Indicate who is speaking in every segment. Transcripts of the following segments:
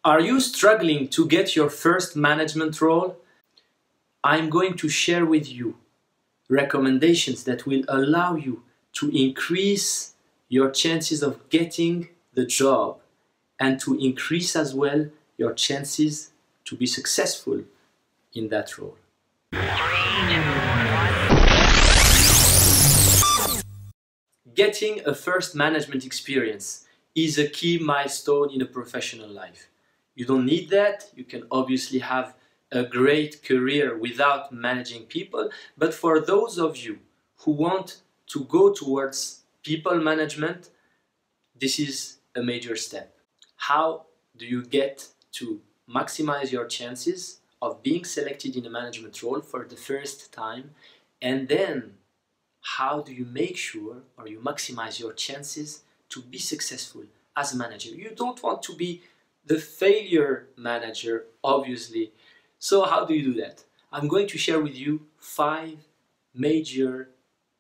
Speaker 1: Are you struggling to get your first management role? I'm going to share with you recommendations that will allow you to increase your chances of getting the job and to increase as well your chances to be successful in that role. Getting a first management experience is a key milestone in a professional life. You don't need that. You can obviously have a great career without managing people, but for those of you who want to go towards people management, this is a major step. How do you get to maximize your chances of being selected in a management role for the first time? And then how do you make sure or you maximize your chances to be successful as a manager? You don't want to be the failure manager, obviously. So how do you do that? I'm going to share with you 5 major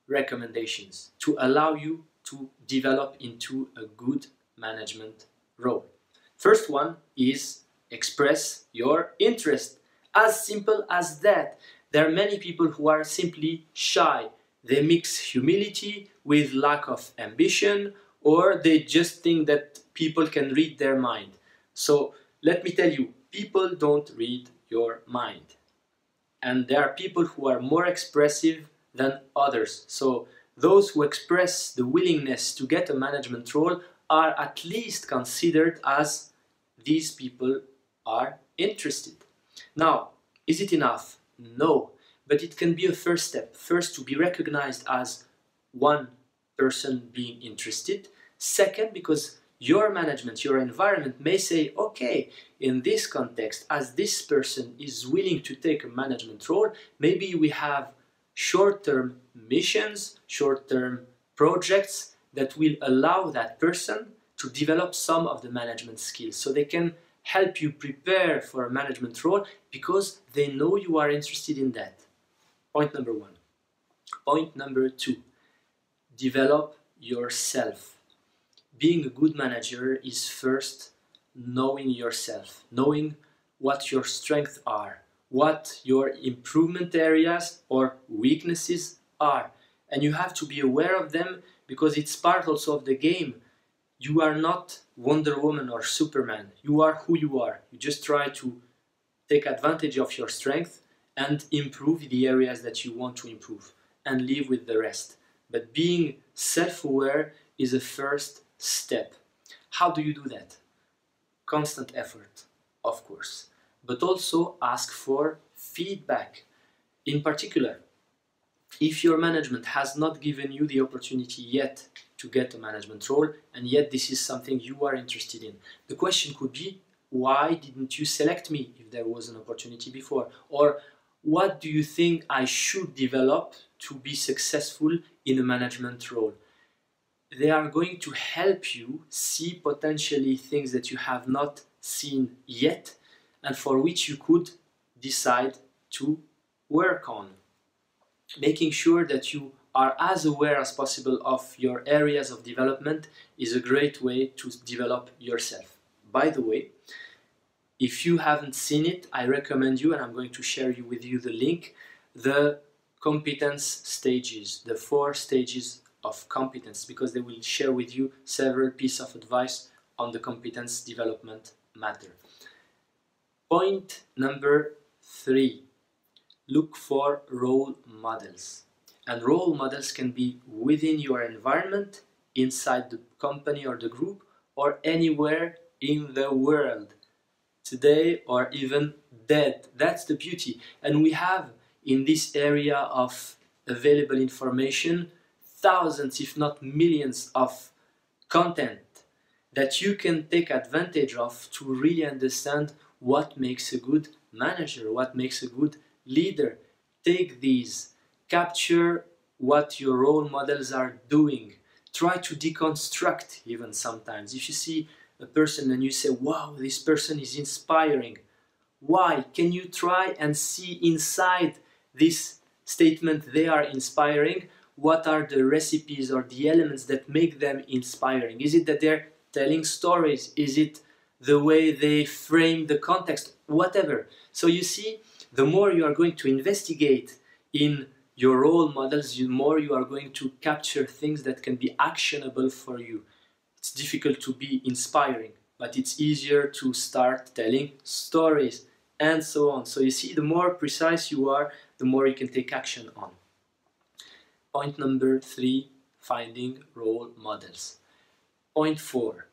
Speaker 1: recommendations to allow you to develop into a good management role. First one is express your interest. As simple as that. There are many people who are simply shy. They mix humility with lack of ambition, or they just think that people can read their mind. So let me tell you, people don't read your mind. And there are people who are more expressive than others. So those who express the willingness to get a management role are at least considered as these people are interested. Now, is it enough? No, but it can be a first step. First, to be recognized as one person being interested. Second, because your management, your environment may say, okay, in this context, as this person is willing to take a management role, maybe we have short-term missions, short-term projects that will allow that person to develop some of the management skills so they can help you prepare for a management role because they know you are interested in that. Point number 1. Point number 2, develop yourself. Being a good manager is first knowing yourself, knowing what your strengths are, what your improvement areas or weaknesses are. And you have to be aware of them because it's part also of the game. You are not Wonder Woman or Superman. You are who you are. You just try to take advantage of your strength and improve the areas that you want to improve and live with the rest. But being self-aware is a first step. How do you do that? Constant effort, of course, but also ask for feedback. In particular, if your management has not given you the opportunity yet to get a management role, and yet this is something you are interested in, the question could be, why didn't you select me if there was an opportunity before? Or what do you think I should develop to be successful in a management role? They are going to help you see potentially things that you have not seen yet and for which you could decide to work on. Making sure that you are as aware as possible of your areas of development is a great way to develop yourself. By the way, if you haven't seen it, I recommend you, and I'm going to share with you the link, the competence stages, the 4 stages of competence, because they will share with you several pieces of advice on the competence development matter. Point number 3, look for role models. And role models can be within your environment, inside the company or the group, or anywhere in the world, today or even dead. That's the beauty. And we have in this area of available information thousands, if not millions, of content that you can take advantage of to really understand what makes a good manager, what makes a good leader. Take these, capture what your role models are doing. Try to deconstruct even sometimes. If you see a person and you say, wow, this person is inspiring. Why? Can you try and see inside this statement they are inspiring? What are the recipes or the elements that make them inspiring? Is it that they're telling stories? Is it the way they frame the context, whatever. So you see, the more you are going to investigate in your role models, the more you are going to capture things that can be actionable for you. It's difficult to be inspiring, but it's easier to start telling stories and so on. So you see, the more precise you are, the more you can take action on. Point number 3, finding role models. Point 4,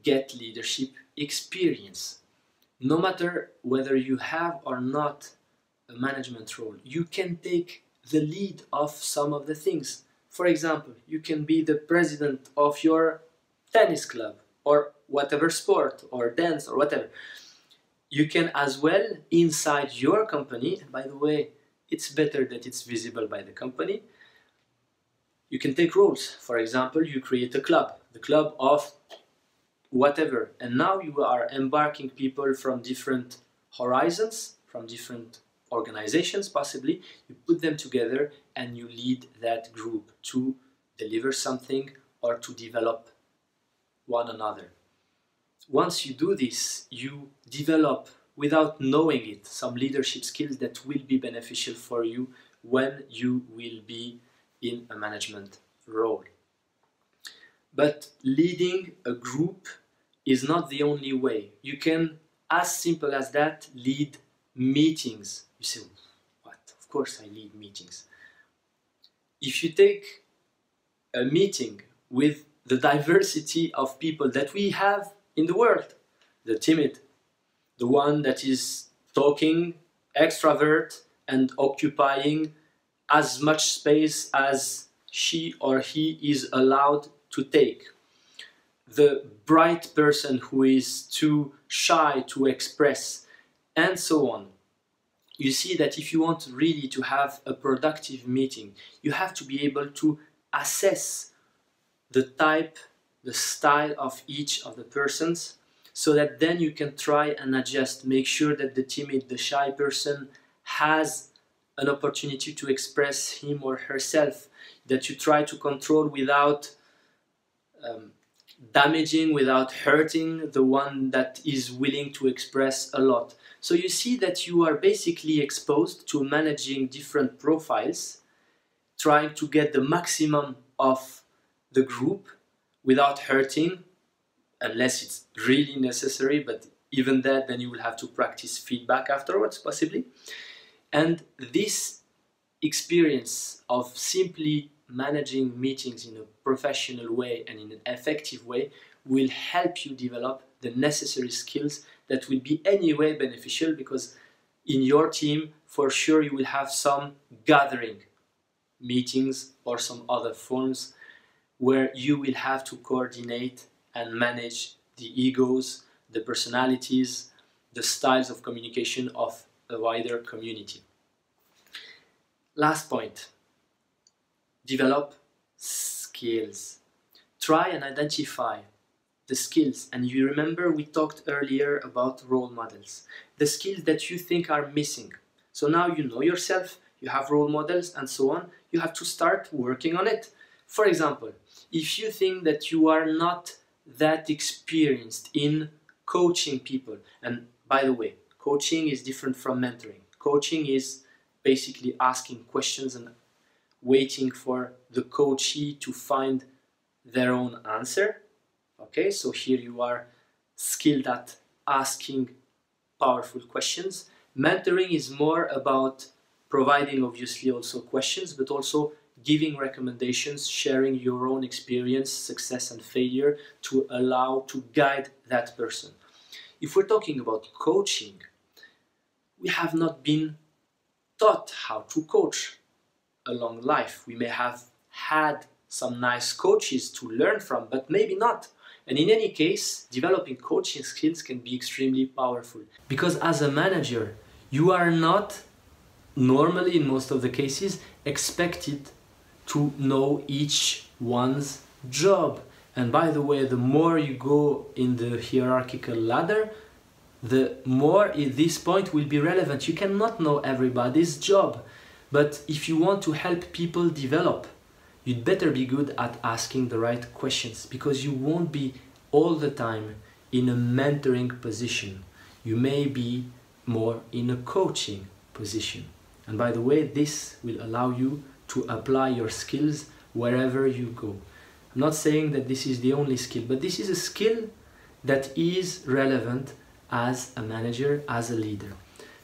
Speaker 1: get leadership experience. No matter whether you have or not a management role, you can take the lead of some of the things. For example, you can be the president of your tennis club or whatever sport or dance or whatever. You can as well inside your company, and by the way, it's better that it's visible by the company, you can take roles. For example, you create a club, the club of whatever, and now you are embarking people from different horizons, from different organizations possibly. You put them together and you lead that group to deliver something or to develop one another. Once you do this, you develop, without knowing it, some leadership skills that will be beneficial for you when you will be in a management role. But leading a group is not the only way. You can, as simple as that, lead meetings. You say, what? Of course I lead meetings. If you take a meeting with the diversity of people that we have in the world, the timid, the one that is talking, extrovert, and occupying as much space as she or he is allowed to take, the bright person who is too shy to express, and so on. You see that if you want really to have a productive meeting, you have to be able to assess the type, the style of each of the persons, so that then you can try and adjust, make sure that the timid, the shy person has an opportunity to express him or herself, that you try to control without damaging, without hurting the one that is willing to express a lot. So you see that you are basically exposed to managing different profiles, trying to get the maximum of the group without hurting, unless it's really necessary, but even that, then you will have to practice feedback afterwards, possibly. And this experience of simply managing meetings in a professional way and in an effective way will help you develop the necessary skills that will be anyway beneficial, because in your team, for sure, you will have some gathering meetings or some other forms where you will have to coordinate and manage the egos, the personalities, the styles of communication of a wider community. Last point, develop skills. Try and identify the skills, and you remember we talked earlier about role models, the skills that you think are missing. So now you know yourself, you have role models and so on, you have to start working on it. For example, if you think that you are not that experienced in coaching people, and by the way, coaching is different from mentoring. Coaching is basically asking questions and waiting for the coachee to find their own answer. Okay, so here you are skilled at asking powerful questions. Mentoring is more about providing, obviously, also questions, but also giving recommendations, sharing your own experience, success and failure to allow to guide that person. If we're talking about coaching, we have not been taught how to coach along life. We may have had some nice coaches to learn from, but maybe not. And in any case, developing coaching skills can be extremely powerful, because as a manager, you are not normally, in most of the cases, expected to know each one's job. And by the way, the more you go in the hierarchical ladder, the more at this point will be relevant. You cannot know everybody's job, but if you want to help people develop, you'd better be good at asking the right questions, because you won't be all the time in a mentoring position. You may be more in a coaching position. And by the way, this will allow you to apply your skills wherever you go. I'm not saying that this is the only skill, but this is a skill that is relevant as a manager, as a leader.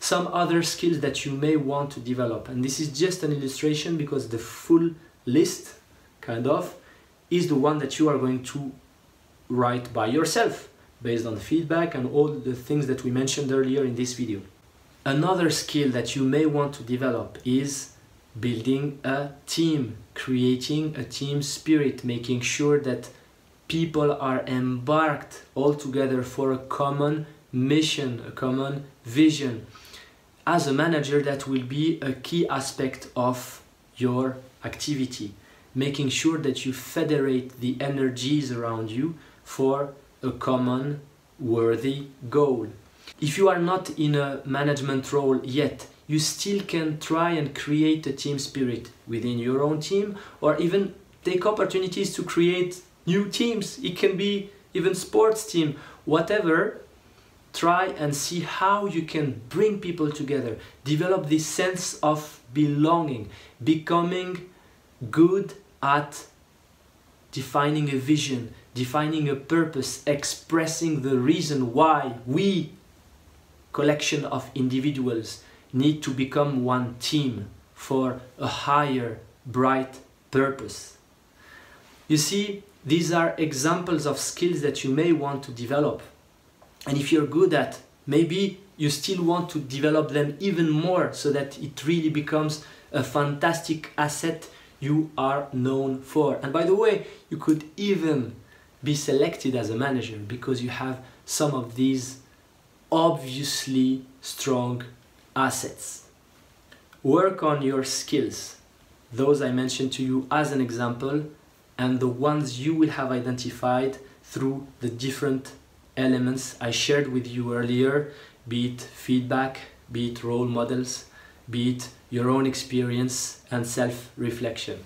Speaker 1: Some other skills that you may want to develop, and this is just an illustration because the full list, kind of, is the one that you are going to write by yourself, based on feedback and all the things that we mentioned earlier in this video. Another skill that you may want to develop is building a team, creating a team spirit, making sure that people are embarked all together for a common mission, a common vision. As a manager, that will be a key aspect of your activity, making sure that you federate the energies around you for a common worthy goal. If you are not in a management role yet, you still can try and create a team spirit within your own team, or even take opportunities to create new teams. It can be even sports team, whatever. Try and see how you can bring people together, develop this sense of belonging, becoming good at defining a vision, defining a purpose, expressing the reason why we, collection of individuals, need to become one team for a higher, bright purpose. You see, these are examples of skills that you may want to develop. And if you're good at, maybe you still want to develop them even more so that it really becomes a fantastic asset you are known for. And by the way, you could even be selected as a manager because you have some of these obviously strong assets. Work on your skills, those I mentioned to you as an example, and the ones you will have identified through the different elements I shared with you earlier, be it feedback, be it role models, be it your own experience and self-reflection.